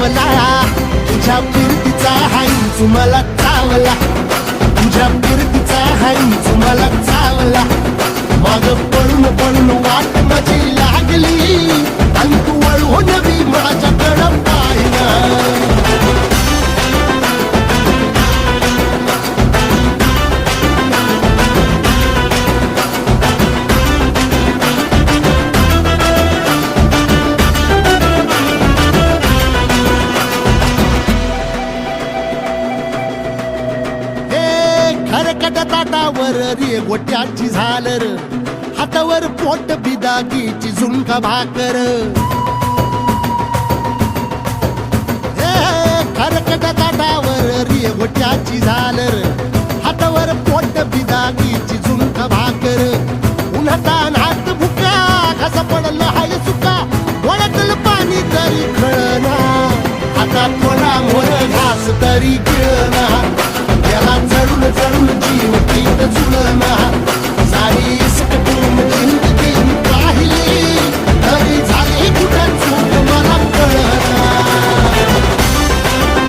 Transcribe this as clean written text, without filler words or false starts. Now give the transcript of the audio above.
चावला, तुझ्या फिरतीचा हाईच मला चावला, तुझ्या फिरतीचा हाईच मला चावला. माग पळून पळून वाट माझी लागली आणि तू वळून बी माझ्याकडं पाहिना. खरकट ताटावर रे गोट्याची झालर, हातावर पोट बिदागीची झुणका भाकर. खरकट ताटावर रे गोट्याची झालर, हातावर पोट बिदागीची झुणका भाकर. उन्हातान हात भुका, कसा पडलं हाय सुका, वळतल पाणी तरी कळना, आता थोडा मोर घास तरी गिळना. याला चढून चढून जीव पीत झुलना, सारी सकटून